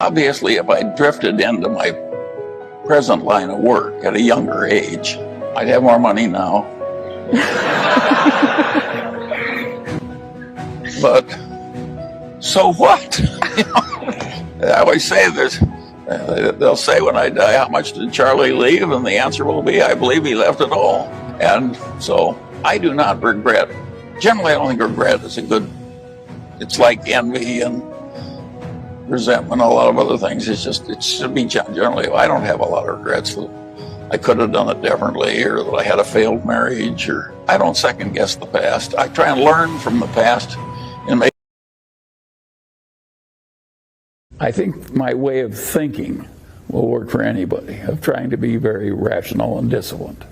Obviously, if I drifted into my present line of work at a younger age, I'd have more money now. But so what? I always say they'll say when I die, how much did Charlie leave? And the answer will be, I believe he left it all. And so I do not regret. Generally, I don't think regret is a good, it's like envy and resentment, a lot of other things. It should be generally, I don't have a lot of regrets that I could have done it differently, or that I had a failed marriage, or I don't second guess the past. I try and learn from the past and make. I think my way of thinking will work for anybody, of trying to be very rational and disciplined.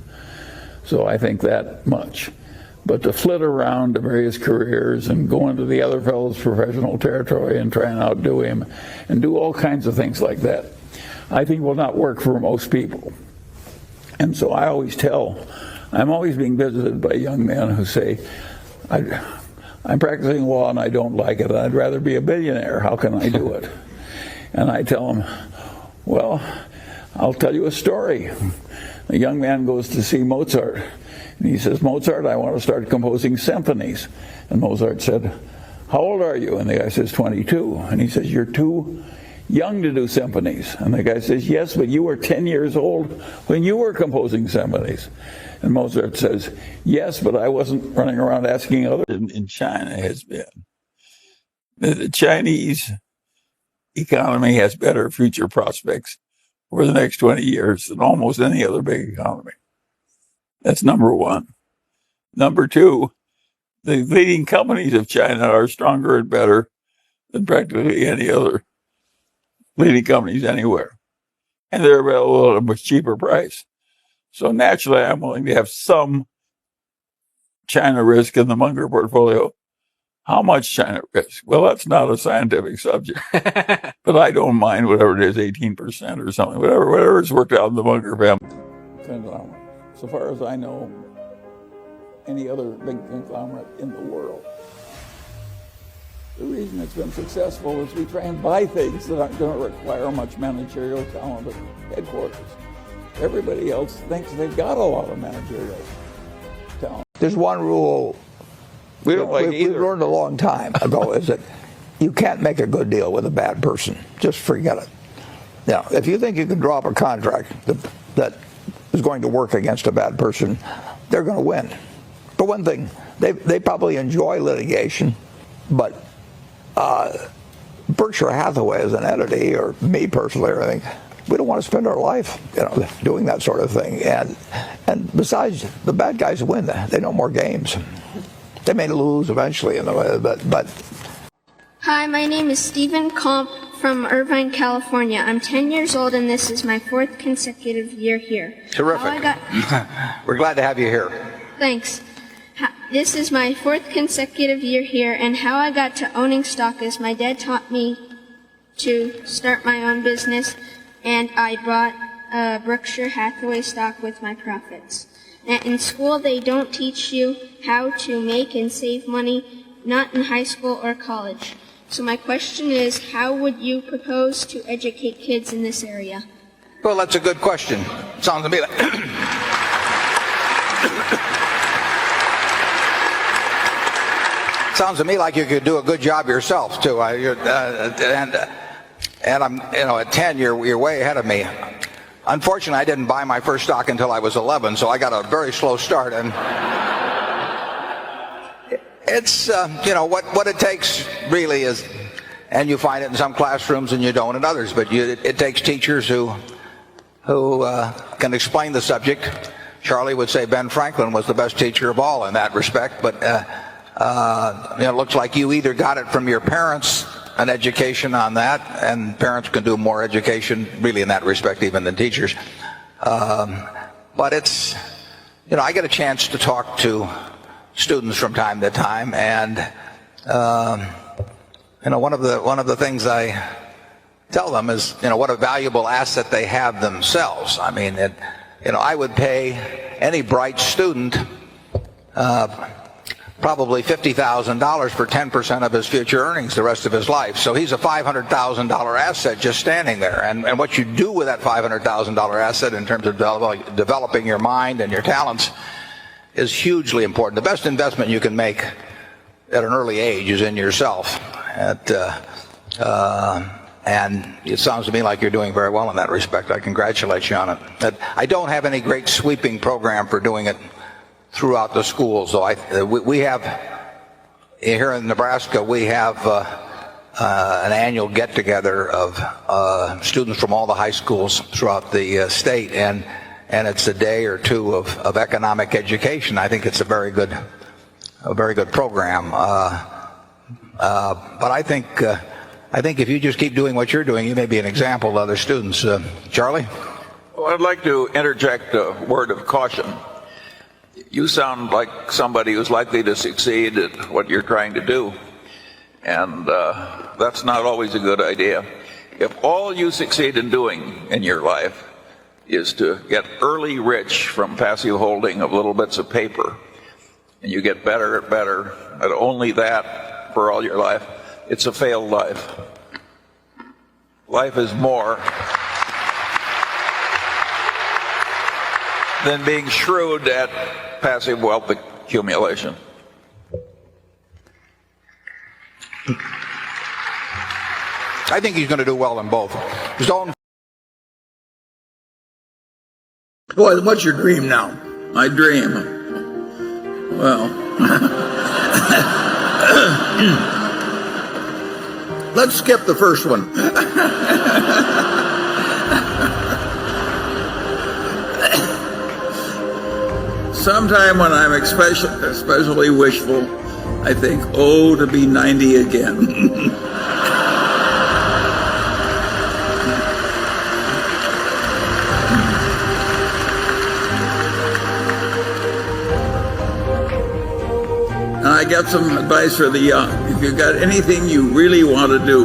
So I think that much. But to flit around to various careers and go into the other fellow's professional territory and try and outdo him and do all kinds of things like that, I think will not work for most people. And so I always tell, I'm always being visited by young men who say, I'm practicing law and I don't like it, and I'd rather be a billionaire. How can I do it? And I tell them, well, I'll tell you a story. A young man goes to see Mozart. And he says, Mozart, I want to start composing symphonies. And Mozart said, how old are you? And the guy says, 22. And he says, you're too young to do symphonies. And the guy says, yes, but you were 10 years old when you were composing symphonies. And Mozart says, yes, but I wasn't running around asking others. In China has been, the Chinese economy has better future prospects for the next 20 years than almost any other big economy. That's number one. Number two, the leading companies of China are stronger and better than practically any other leading companies anywhere. And they're available at a much cheaper price. So naturally, I'm willing to have some China risk in the Munger portfolio. How much China risk? Well, that's not a scientific subject. But I don't mind whatever it is, 18% or something, whatever's worked out in the Munger family. So far as I know, any other big conglomerate in the world. The reason it's been successful is we try and buy things that aren't going to require much managerial talent at headquarters. Everybody else thinks they've got a lot of managerial talent. There's one rule we learned a long time ago, is that you can't make a good deal with a bad person. Just forget it. Now, if you think you can drop a contract that is going to work against a bad person, they're going to win. For one thing, they probably enjoy litigation, but Berkshire Hathaway as an entity, or me personally, I think we don't want to spend our life, doing that sort of thing. And besides, the bad guys win. They know more games. They may lose eventually, but. Hi, my name is Stephen Comp from Irvine, California. I'm 10 years old, and this is my 4th consecutive year here. Terrific. We're glad to have you here. Thanks. This is my 4th consecutive year here, and how I got to owning stock is my dad taught me to start my own business, and I bought Berkshire Hathaway stock with my profits. And in school, they don't teach you how to make and save money, not in high school or college. So my question is, how would you propose to educate kids in this area? Well, that's a good question. Sounds to me like sounds to me like you could do a good job yourself too. And I'm, at 10, you're way ahead of me. Unfortunately, I didn't buy my first stock until I was 11, so I got a very slow start. And it's, what it takes really is, and you find it in some classrooms and you don't in others, but it takes teachers who can explain the subject. Charlie would say Ben Franklin was the best teacher of all in that respect, but it looks like you either got it from your parents, an education on that, and parents can do more education really in that respect even than teachers. But it's, I get a chance to talk to students from time to time, and one of the things I tell them is what a valuable asset they have themselves. I mean, I would pay any bright student probably $50,000 for 10% of his future earnings the rest of his life. So he's a $500,000 asset just standing there. And what you do with that $500,000 asset in terms of developing your mind and your talents is hugely important. The best investment you can make at an early age is in yourself. And it sounds to me like you're doing very well in that respect. I congratulate you on it. I don't have any great sweeping program for doing it throughout the schools, though. We have, here in Nebraska, we have an annual get-together of students from all the high schools throughout the state, and it's a day or two of economic education. I think it's a very good program. But I think if you just keep doing what you're doing, you may be an example to other students. Charlie? Well, I'd like to interject a word of caution. You sound like somebody who's likely to succeed at what you're trying to do, and that's not always a good idea. If all you succeed in doing in your life is to get early rich from passive holding of little bits of paper, and you get better at only that for all your life, it's a failed life. Life is more than being shrewd at passive wealth accumulation. I think he's going to do well in both. His own. Boy, what's your dream now? My dream. Well, let's skip the first one. Sometime when I'm especially wishful, I think, oh, to be 90 again. And I got some advice for the young. If you've got anything you really want to do,